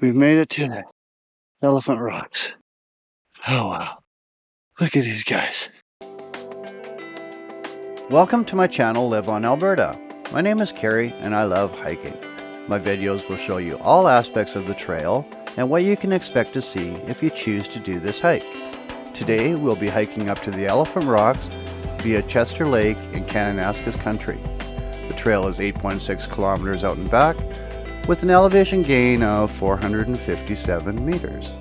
We've made it to the Elephant Rocks. Oh wow, look at these guys. Welcome to my channel, Live on Alberta. My name is Carrie and I love hiking. My videos will show you all aspects of the trail and what you can expect to see if you choose to do this hike. Today we'll be hiking up to the Elephant Rocks via Chester Lake in Kananaskis Country. The trail is 8.6 kilometers out and back with an elevation gain of 457 meters.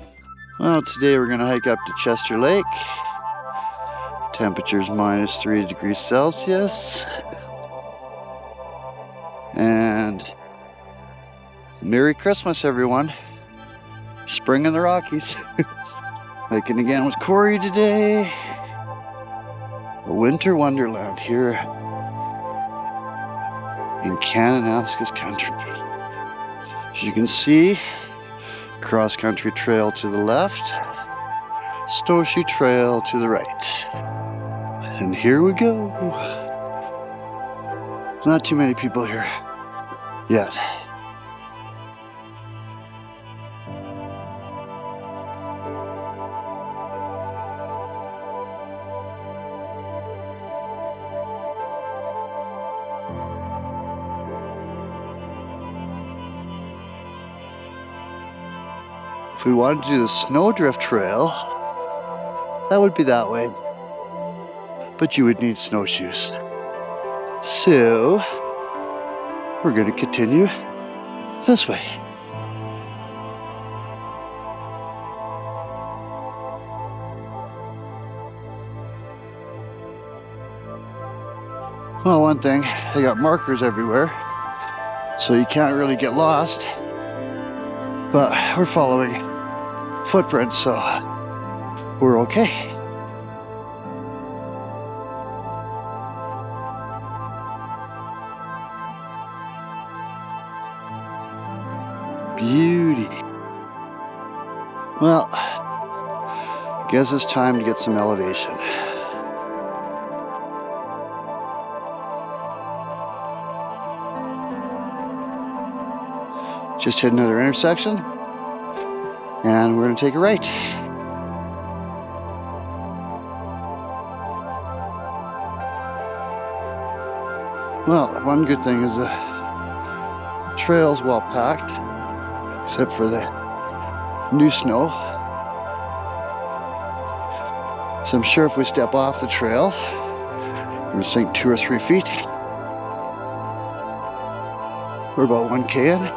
Well, today we're going to hike up to Chester Lake. Temperature's minus 3 degrees Celsius. And Merry Christmas, everyone. Spring in the Rockies. Hiking again with Corey today. A winter wonderland here in Kananaskis Country. As you can see, cross-country trail to the left, snowshoe trail to the right. And here we go. Not too many people here yet. If we wanted to do the snowdrift trail, that would be that way. But you would need snowshoes. So, we're going to continue this way. Well, one thing, they got markers everywhere, so you can't really get lost. But we're following footprints, so we're okay. Beauty. Well, I guess it's time to get some elevation. Just hit another intersection, and we're going to take a right. Well, one good thing is the trail's well packed, except for the new snow. So I'm sure if we step off the trail, we're going to sink 2 or 3 feet. We're about 1K in.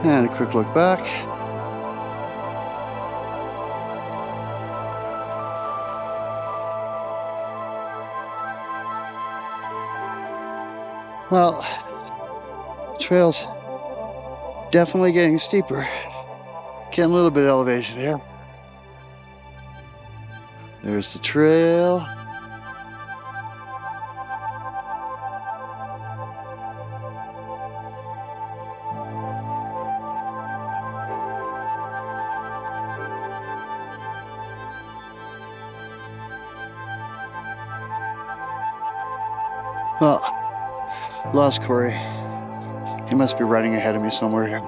And a quick look back. Well, trail's definitely getting steeper. Getting a little bit of elevation here. There's the trail. Well, lost Corey. He must be running ahead of me somewhere here.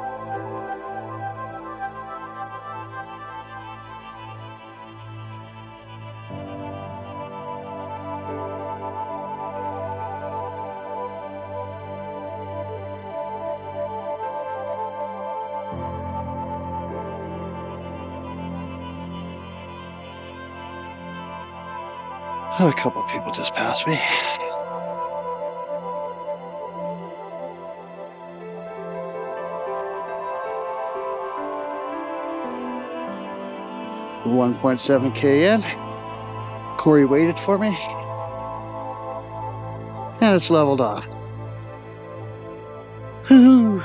A couple of people just passed me. We're 1.7K in. Corey waited for me. And it's leveled off. Woohoo!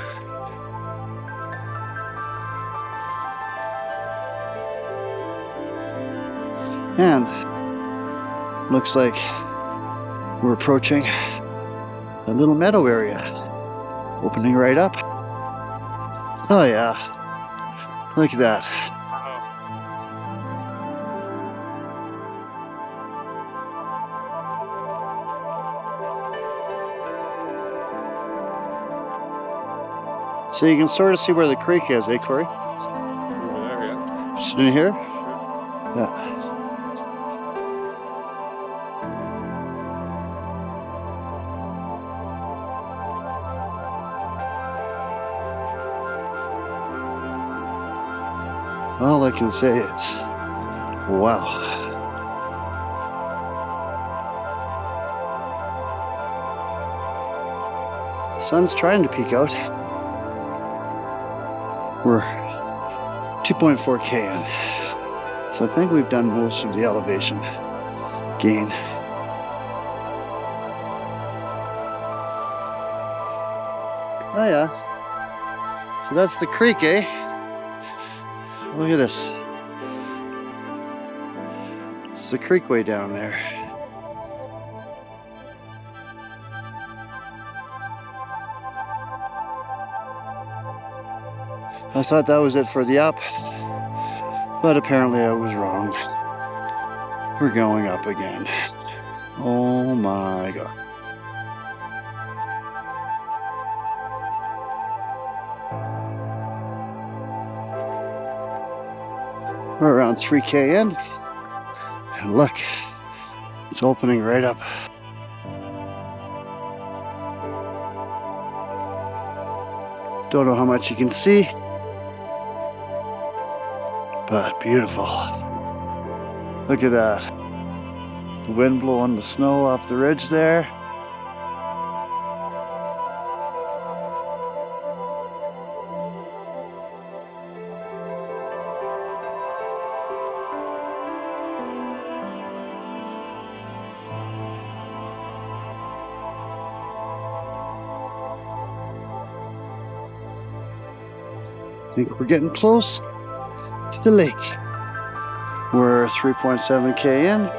And looks like we're approaching a little meadow area, opening right up. Oh yeah, look at that. So you can sort of see where the creek is, eh, Corey? Over there, yeah. Just in here? Yeah. Yeah. All I can say is, wow. The sun's trying to peek out. We're 2.4K in. So I think we've done most of the elevation gain. Oh yeah. So that's the creek, eh? Look at this. It's the creek way down there. I thought that was it for the up, but apparently I was wrong. We're going up again. Oh my God. We're around 3K in, and look, it's opening right up. Don't know how much you can see, but beautiful. Look at that. The wind blowing the snow off the ridge there. I think we're getting close to the lake. We're 3.7K in,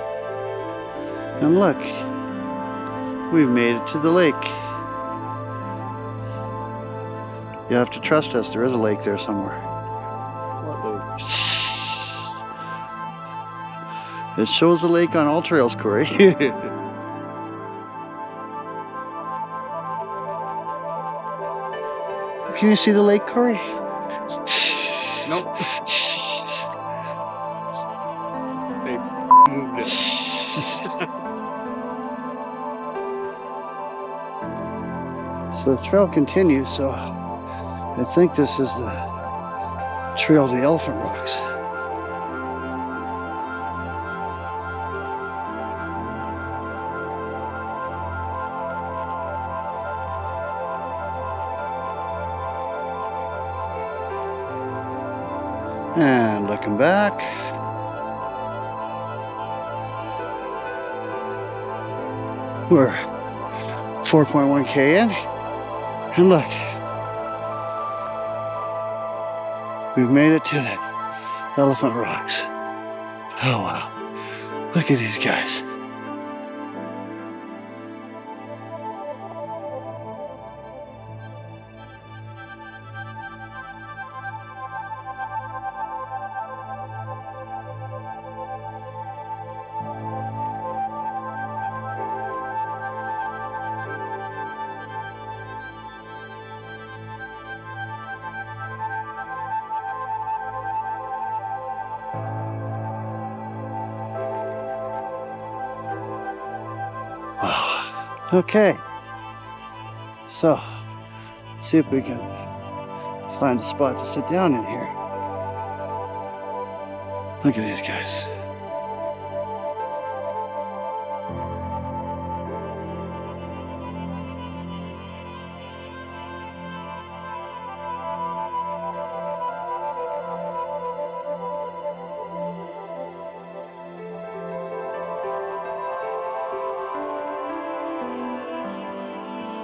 and look, we've made it to the lake. You have to trust us, there is a lake there somewhere. What lake? It shows the lake on all trails, Corey. Can you see the lake, Corey? Nope. They moved it. So the trail continues, so I think this is the trail to the Elephant Rocks. And looking back, we're 4.1K in, and look, we've made it to the Elephant Rocks. Oh wow, look at these guys. Wow. Okay. So, let's see if we can find a spot to sit down in here. Look at these guys.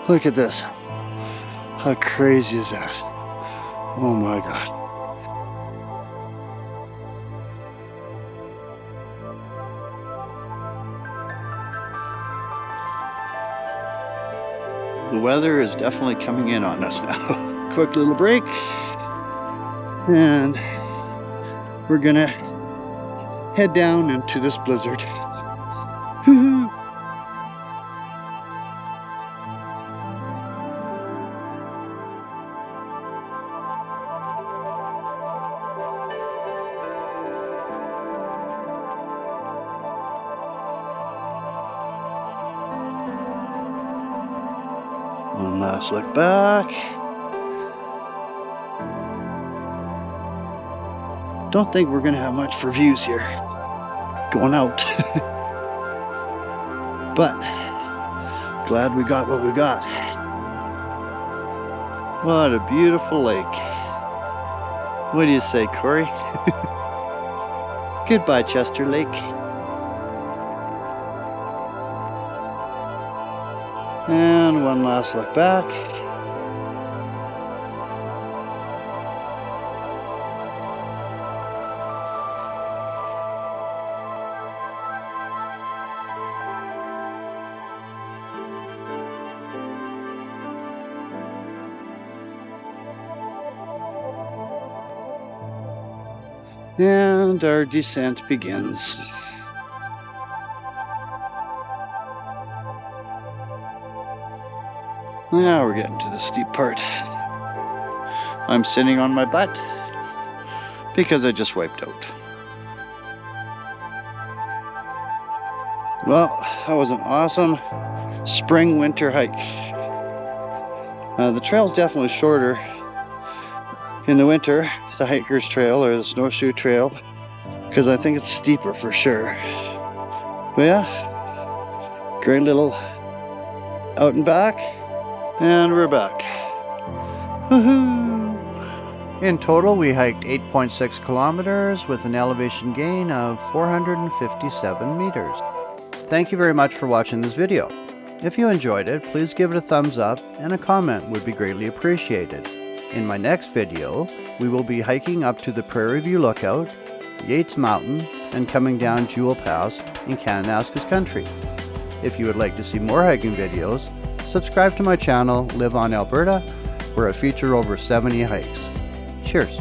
Look at this. How crazy is that? Oh my God. The weather is definitely coming in on us now. Quick little break. And we're gonna head down into this blizzard. one last look back. Don't think we're gonna have much for views here going out. But glad we got what we got. What a beautiful lake. What do you say, Corey? Goodbye, Chester Lake. And one last look back. And our descent begins. Now we're getting to the steep part. I'm sitting on my butt because I just wiped out. Well, that was an awesome spring-winter hike. The trail's definitely shorter in the winter, the hiker's trail or the snowshoe trail, because I think it's steeper for sure. But yeah, great little out and back, and we're back. Woohoo! In total, we hiked 8.6 kilometers with an elevation gain of 457 meters. Thank you very much for watching this video. If you enjoyed it, please give it a thumbs up, and a comment would be greatly appreciated. In my next video, we will be hiking up to the Prairie View Lookout, Yates Mountain, and coming down Jewel Pass in Kananaskis Country. If you would like to see more hiking videos, subscribe to my channel, Live on Alberta, where I feature over 70 hikes. Cheers!